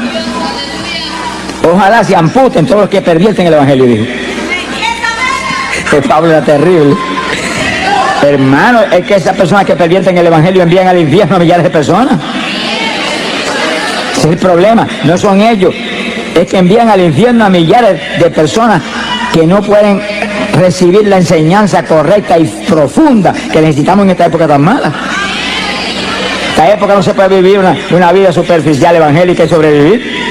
Ojalá se amputen todos los que pervierten el evangelio, dijo. Pablo era terrible. Hermano, es que esas personas que pervierten el evangelio envían al infierno a millares de personas. Ese es el problema. No son ellos, es que envían al infierno a millares de personas que no pueden recibir la enseñanza correcta y profunda que necesitamos en esta época tan mala. Esta época no se puede vivir una vida superficial evangélica y sobrevivir.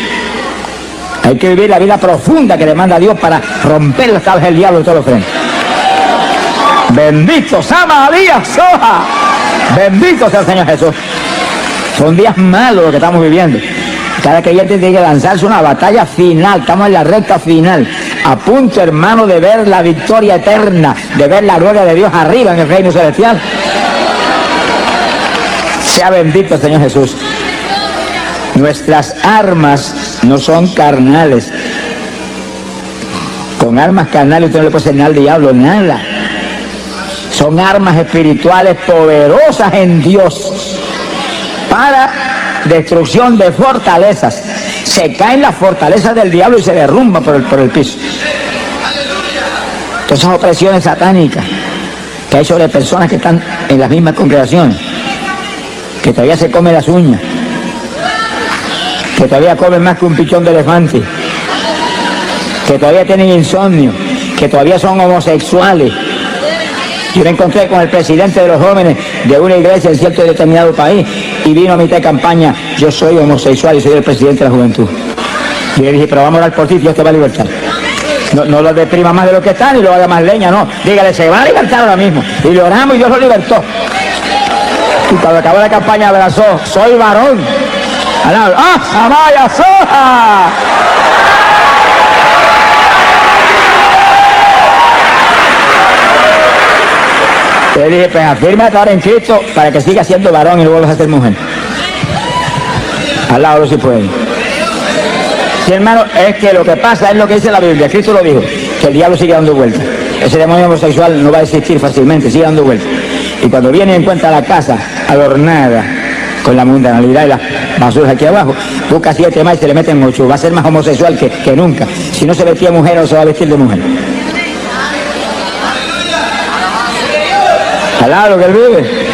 Hay que vivir la vida profunda que demanda Dios para romper las tablas del diablo de todos los frentes. Bendito Sama Díaz Soja. Bendito sea el Señor Jesús. Son días malos los que estamos viviendo. Cada creyente tiene que lanzarse una batalla final. Estamos en la recta final. A punto, hermano, de ver la victoria eterna, de ver la gloria de Dios arriba en el reino celestial. Sea bendito el Señor Jesús. Nuestras armas no son carnales. Con armas carnales usted no le puede hacer nada al diablo, nada. Son armas espirituales poderosas en Dios para destrucción de fortalezas. Se caen las fortalezas del diablo y se derrumban por el piso. Todas esas opresiones satánicas que hay sobre personas que están en las mismas congregaciones, que todavía se comen las uñas, que todavía comen más que un pichón de elefante, que todavía tienen insomnio, que todavía son homosexuales. Yo me encontré con el presidente de los jóvenes de una iglesia en cierto determinado país y vino a mitad de campaña: yo soy homosexual y soy el presidente de la juventud. Y le dije: pero vamos a orar por ti, Dios te va a libertar. No lo deprima más de lo que están y lo haga más leña, no. Dígale: se va a libertar ahora mismo. Y lo oramos y Dios lo libertó. Y cuando acabó la campaña abrazó: soy varón. ¡Ah, Amaya Soja! Le dije: pues afírmate ahora en Cristo para que siga siendo varón y no vuelvas a ser mujer. Al lado si puede. Sí, hermano, es que lo que pasa es lo que dice la Biblia. Cristo lo dijo, que el diablo sigue dando vueltas. Ese demonio homosexual no va a existir fácilmente, sigue dando vueltas. Y cuando viene y encuentra la casa adornada con la mundanalidad y las basuras aquí abajo, busca 7 más y se le meten 8. Va a ser más homosexual que nunca. Si no se vestía de mujer, no se va a vestir de mujer. Alá lo que él vive.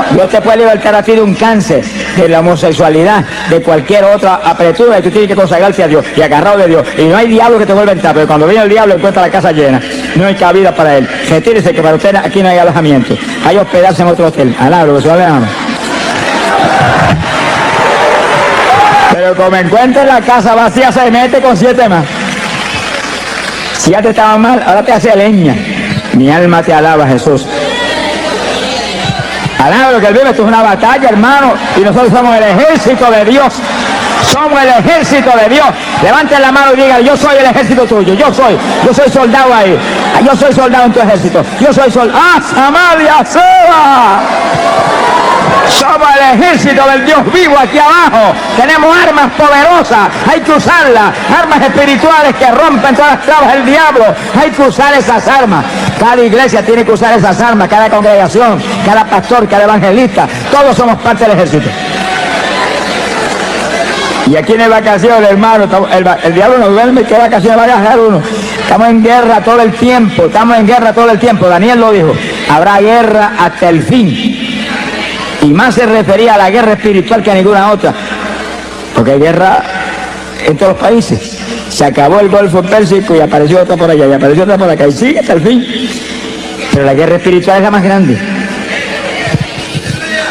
Dios te puede libertar a ti de un cáncer, de la homosexualidad, de cualquier otra apretura, y tú tienes que consagrarte a Dios y agarrado de Dios. Y no hay diablo que te vuelva a entrar, pero cuando viene el diablo encuentra la casa llena. No hay cabida para él. Retírese, que para usted aquí no hay alojamiento. Hay hospedarse en otro hotel. Alá lo que se va a ver. Pero como encuentra la casa vacía, se mete con 7 más. Si ya te estaba mal, ahora te hace leña. Mi alma te alaba, Jesús. Alaba lo que él vive. Esto es una batalla, hermano, y nosotros somos el ejército de Dios. Somos el ejército de Dios. Levanten la mano y digan: yo soy el ejército tuyo. Yo soy soldado ahí. Yo soy soldado en tu ejército. Yo soy soldado. ¡Ah, Samaria, Seba! Somos el ejército del Dios vivo aquí abajo. Tenemos armas poderosas, hay que usarlas. Armas espirituales que rompen todas las trabas del diablo. Hay que usar esas armas. Cada iglesia tiene que usar esas armas, cada congregación, cada pastor, cada evangelista. Todos somos parte del ejército. Y aquí en vacaciones, hermano, el diablo no duerme. ¿Qué vacaciones va a dejar uno? Estamos en guerra todo el tiempo, Daniel lo dijo, habrá guerra hasta el fin. Y más se refería a la guerra espiritual que a ninguna otra, porque hay guerra en todos los países. Se acabó el Golfo Pérsico y apareció otra por allá, y apareció otra por acá, y sigue hasta el fin. Pero la guerra espiritual es la más grande.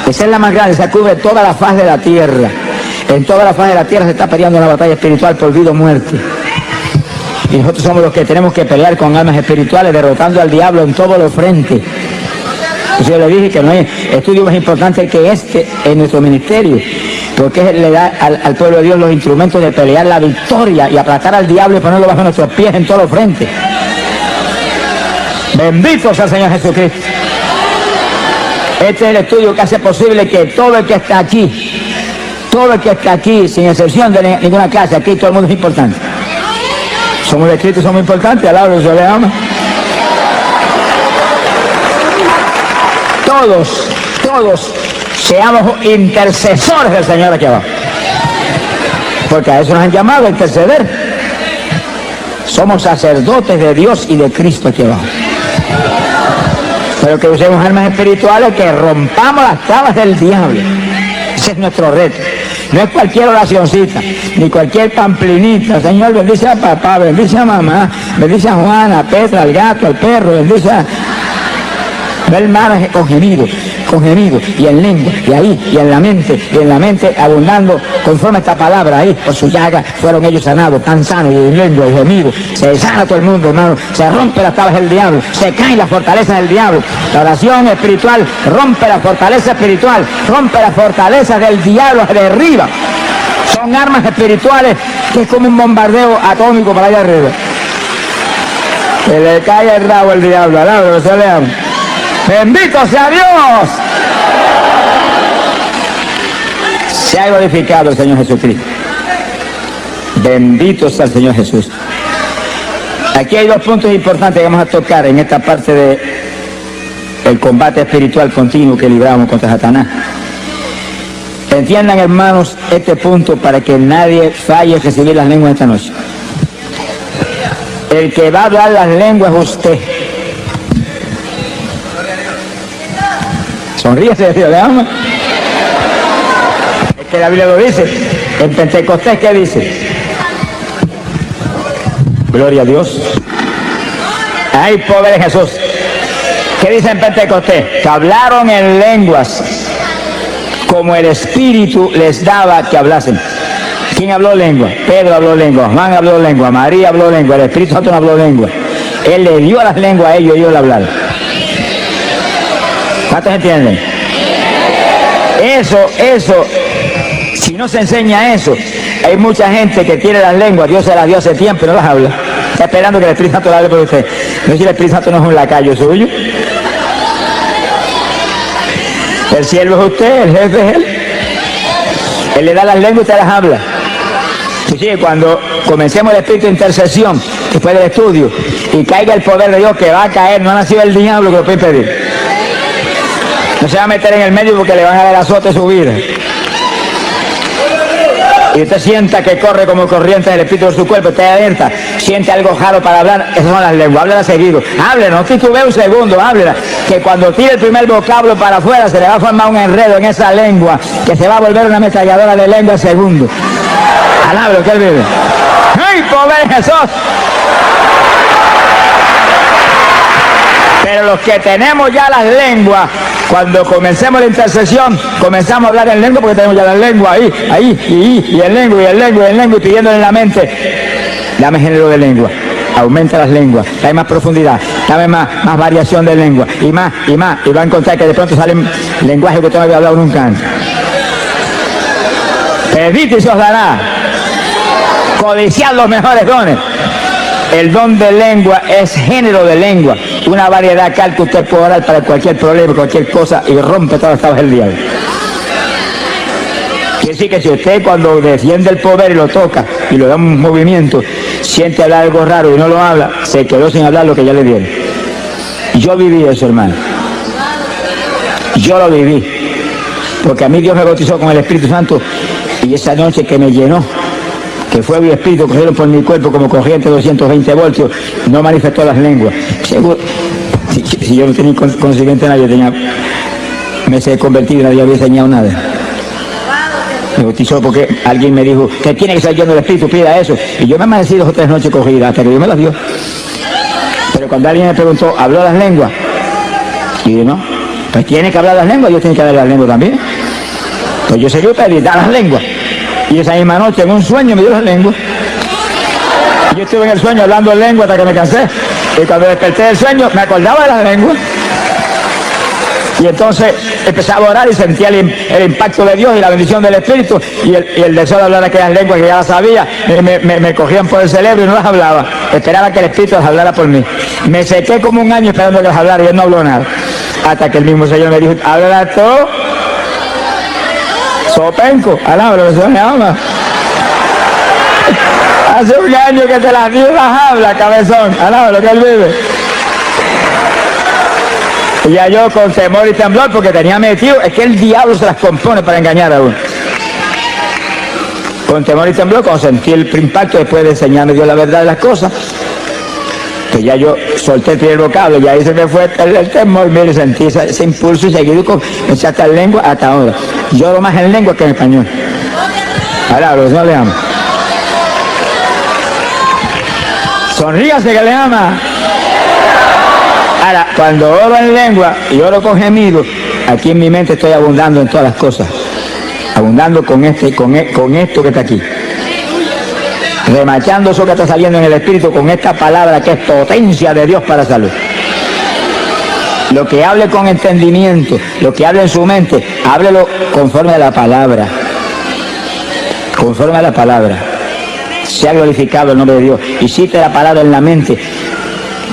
Esa es la más grande, se cubre toda la faz de la tierra. En toda la faz de la tierra se está peleando una batalla espiritual por vida o muerte. Y nosotros somos los que tenemos que pelear con armas espirituales, derrotando al diablo en todos los frentes. Yo le dije que no hay estudio más importante que este en nuestro ministerio, porque le da al pueblo de Dios los instrumentos de pelear la victoria y aplastar al diablo y ponerlo bajo nuestros pies en todos los frentes. Bendito sea el Señor Jesucristo. Este es el estudio que hace posible que todo el que está aquí, sin excepción de ninguna clase, aquí todo el mundo es importante. Somos de Cristo, somos importantes, alabado se le ama. Todos seamos intercesores del Señor aquí abajo. Porque a eso nos han llamado a interceder. Somos sacerdotes de Dios y de Cristo aquí abajo. Pero que usemos armas espirituales, que rompamos las trabas del diablo. Ese es nuestro reto. No es cualquier oracioncita, ni cualquier pamplinita. Señor, bendice a papá, bendice a mamá, bendice a Juana, a Petra, al gato, al perro, bendice a... Ve, hermanos, con gemido, y en lengua, y ahí, y en la mente abundando conforme a esta palabra, ahí, por su llaga fueron ellos sanados, tan sanos, y en lengua, y gemido, se sana todo el mundo, hermano, se rompe las tablas del diablo, se caen las fortalezas del diablo. La oración espiritual rompe la fortaleza espiritual, rompe las fortalezas del diablo, se derriba. Son armas espirituales que es como un bombardeo atómico para allá arriba. Se le cae el rabo al diablo, alabado, se le ama. ¡Bendito sea Dios! Se ha glorificado el Señor Jesucristo. Bendito sea el Señor Jesús. Aquí hay dos puntos importantes que vamos a tocar en esta parte del combate espiritual continuo que libramos contra Satanás. Entiendan, hermanos, este punto para que nadie falle en recibir las lenguas esta noche. El que va a hablar las lenguas es usted. Sonríese, Dios le ama. Es que la Biblia lo dice. En Pentecostés, ¿qué dice? Gloria a Dios. Hay poder en Jesús. ¿Qué dice en Pentecostés? Que hablaron en lenguas como el Espíritu les daba que hablasen. ¿Quién habló lengua? Pedro habló lengua, Juan habló lengua, María habló lengua, el Espíritu Santo no habló lengua. Él le dio las lenguas a ellos y ellos le hablaron. ¿Cuántos entienden? Eso, si no se enseña eso, hay mucha gente que tiene las lenguas, Dios se las dio hace tiempo y no las habla. Está esperando que el Espíritu Santo las hable por usted. No sé si el Espíritu Santo no es un lacayo suyo. El siervo es usted, el jefe es él. Él le da las lenguas y usted las habla. Sí, cuando comencemos el espíritu de intercesión, después del estudio, y caiga el poder de Dios que va a caer, no ha nacido el diablo que lo puede impedir. No se va a meter en el medio porque le van a dar azote su vida. Y usted sienta que corre como corriente del espíritu de su cuerpo, usted alerta, siente algo raro para hablar, esas son las lenguas, háblela seguido, háblela, no titubee un segundo, háblela, que cuando tire el primer vocablo para afuera se le va a formar un enredo en esa lengua, que se va a volver una ametralladora de lengua en segundo. Alablo que él vive. ¡Ay, pobre Jesús! Pero los que tenemos ya las lenguas, cuando comencemos la intercesión, comenzamos a hablar en lengua porque tenemos ya la lengua y en lengua, y pidiéndole en la mente, dame género de lengua, aumenta las lenguas, dame más profundidad, dame más variación de lengua, y va a encontrar que de pronto salen lenguajes que usted no había hablado nunca antes. Pedid y se os dará, codiciad los mejores dones. El don de lengua es género de lengua, una variedad tal que usted puede orar para cualquier problema, cualquier cosa, y rompe todas las tablas del diablo. Quiere decir que si usted cuando defiende el poder y lo toca y lo da un movimiento, siente hablar algo raro y no lo habla, se quedó sin hablar lo que ya le dieron. Yo viví eso, hermano. Yo lo viví. Porque a mí Dios me bautizó con el Espíritu Santo y esa noche que me llenó, que fue mi espíritu, cogieron por mi cuerpo como corriente de 220 voltios, no manifestó las lenguas. Seguro, si yo no tenía conocimiento de nadie, me se convertido y nadie había enseñado nada. Me bautizó porque alguien me dijo que tiene que ser lleno del Espíritu, pida eso. Y yo me amanecí 2 o 3 noches cogidas hasta que Dios me las dio. Pero cuando alguien me preguntó, ¿habló las lenguas? Y yo no, pues tiene que hablar las lenguas, yo tengo que hablar las lenguas también. Pues yo seguí para editar las lenguas. Y esa misma noche en un sueño me dio las lenguas. Y yo estuve en el sueño hablando en lengua hasta que me cansé. Y cuando desperté del sueño me acordaba de las lenguas. Y entonces empezaba a orar y sentía el impacto de Dios y la bendición del Espíritu y el deseo de hablar aquellas lenguas que ya las sabía, me cogían por el cerebro y no las hablaba. Esperaba que el Espíritu las hablara por mí. Me sequé como un año esperando que las hablara y él no habló nada. Hasta que el mismo Señor me dijo, háblala tú. Sopenco, alaba lo que se me ama. Hace un año que te las dio, las habla, cabezón, alaba lo que él vive. Y ya yo con temor y temblor, porque tenía metido, es que el diablo se las compone para engañar a uno. Con temor y temblor, cuando sentí el impacto, después de enseñarme Dios la verdad de las cosas, que ya yo solté el primer vocablo, y ahí se me fue el temor, mire, sentí ese impulso y seguí con esa lengua hasta ahora. Lloro más en lengua que en español. Ahora, no le ama. Sonríase que le ama. Ahora, cuando oro en lengua y oro con gemido, aquí en mi mente estoy abundando en todas las cosas. Abundando con esto que está aquí. Remachando eso que está saliendo en el Espíritu con esta palabra que es potencia de Dios para salud. Lo que hable con entendimiento, lo que hable en su mente, háblelo conforme a la palabra. Conforme a la palabra. Sea glorificado el nombre de Dios. Y cite la palabra en la mente,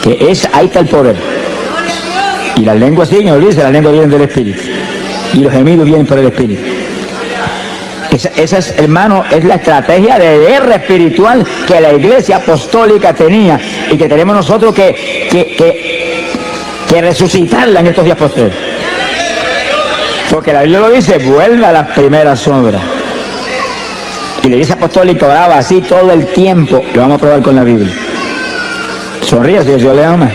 que ahí está el poder. Y las lenguas siguen, olvídese, las lenguas vienen del Espíritu. Y los gemidos vienen por el Espíritu. Esa es, hermano, es la estrategia de guerra espiritual que la Iglesia Apostólica tenía y que tenemos nosotros que resucitarla en estos días posteriores. Porque la Biblia lo dice, vuelve a las primeras obras. Y la Iglesia Apostólica oraba así todo el tiempo. Lo vamos a probar con la Biblia. Sonríe si Dios le ama.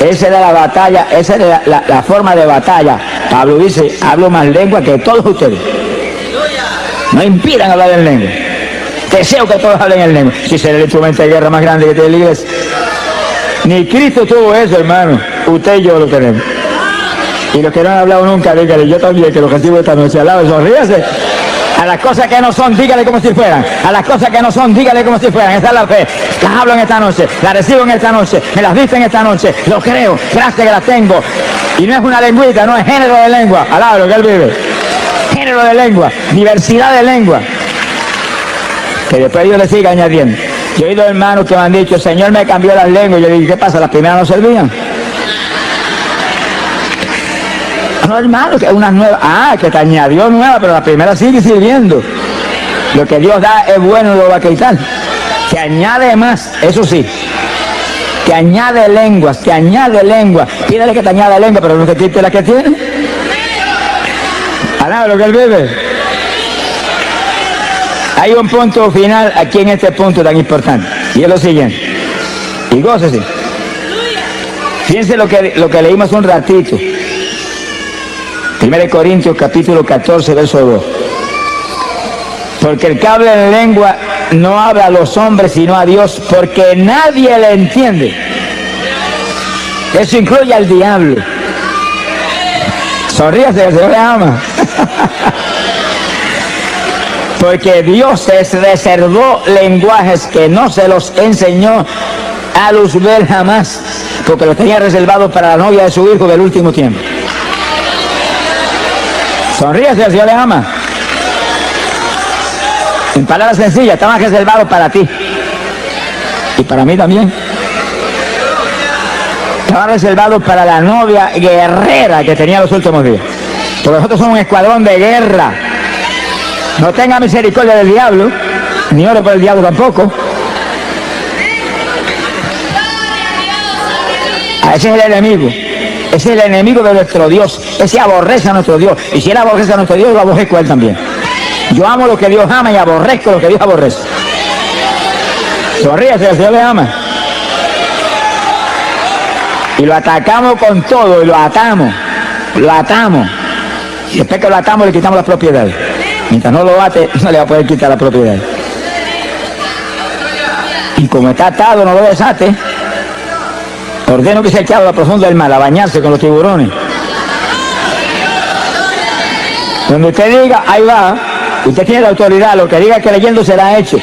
Esa era la batalla, esa era la forma de batalla. Pablo dice, hablo más lengua que todos ustedes. No impidan hablar en lengua. Deseo que todos hablen en lengua. Si será el instrumento de guerra más grande que tiene la Iglesia. Ni Cristo tuvo eso, hermano. Usted y yo lo tenemos. Y los que no han hablado nunca, dígale, yo también, que lo recibo esta noche. Alabe, sonríase. A las cosas que no son, dígale como si fueran. A las cosas que no son, dígale como si fueran. Esa es la fe. Las hablo en esta noche, las recibo en esta noche, me las dicen en esta noche. Lo creo, gracias que las tengo. Y no es una lengüita, no es género de lengua. Alabe lo que él vive. Género de lengua, diversidad de lengua. Que después Dios le siga añadiendo. Yo he oído hermanos que me han dicho, Señor me cambió las lenguas. Y yo digo, ¿qué pasa? ¿Las primeras no servían? No, hermano, que unas nuevas. Que te añadió nueva, pero la primera sigue sirviendo. Lo que Dios da es bueno y lo va a quitar. Te añade más, eso sí. Te añade lenguas, te añade lenguas. Pídele que te añada lengua, pero no te quite la que tiene. Alaba lo que él vive. Hay un punto final aquí en este punto tan importante. Y es lo siguiente. Y gócese. Fíjense lo que leímos un ratito. 1 Corintios capítulo 14, verso 2. Porque el que habla en lengua no habla a los hombres sino a Dios, porque nadie le entiende. Eso incluye al diablo. Sonríase, que el Señor le ama. Porque Dios se reservó lenguajes que no se los enseñó a Luzbel jamás, porque los tenía reservados para la novia de su hijo del último tiempo. Sonríase, el Señor le ama. En palabras sencillas, estaban reservados para ti. Y y para mí también. Estaban reservados para la novia guerrera que tenía los últimos días. Porque nosotros somos un escuadrón de guerra. No tenga misericordia del diablo, ni ore por el diablo tampoco. Ese es el enemigo. Ese es el enemigo de nuestro Dios. Ese aborrece a nuestro Dios. Y si él aborrece a nuestro Dios, lo aborrezco a él también. Yo amo lo que Dios ama y aborrezco lo que Dios aborrece. Sonríase, el Señor le ama. Y lo atacamos con todo y lo atamos. Lo atamos. Y después que lo atamos le quitamos las propiedades. Mientras no lo ate, no le va a poder quitar la propiedad. Y como está atado, no lo desate. Ordeno que se eche a la profunda del mar a bañarse con los tiburones. Donde usted diga, ahí va. Usted tiene la autoridad. Lo que diga que leyendo será hecho.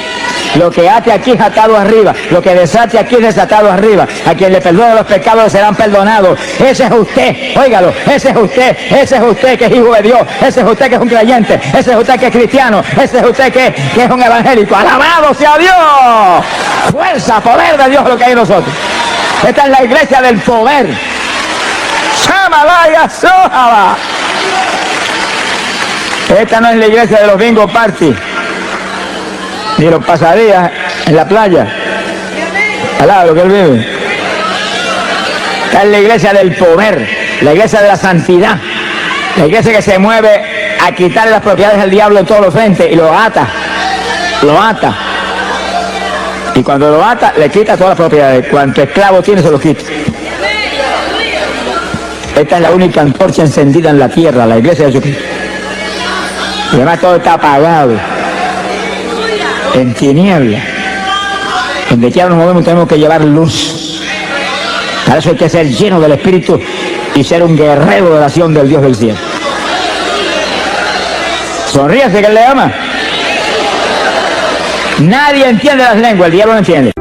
Lo que ate aquí es atado arriba. Lo que desate aquí es desatado arriba. A quien le perdone los pecados le serán perdonados. Ese es usted, óigalo, ese es usted que es hijo de Dios. Ese es usted que es un creyente. Ese es usted que es cristiano. Ese es usted que es un evangélico. ¡Alabado sea Dios! Fuerza, poder de Dios lo que hay en nosotros. Esta es la iglesia del poder. ¡Shamalaya Sohaba! Esta no es la iglesia de los bingo party, ni los pasadías en la playa, al lado de lo que él vive. Esta es la iglesia del poder, la iglesia de la santidad, la iglesia que se mueve a quitarle las propiedades al diablo en todos los frentes y lo ata. Y cuando lo ata, le quita todas las propiedades. Cuanto esclavo tiene, se lo quita. Esta es la única antorcha encendida en la tierra, la iglesia de Jesucristo. Y además todo está apagado, en tinieblas. Donde quiera nos movemos tenemos que llevar luz. Para eso hay que ser lleno del Espíritu y ser un guerrero de oración del Dios del cielo. Sonríase que él le ama. Nadie entiende las lenguas, el diablo no entiende.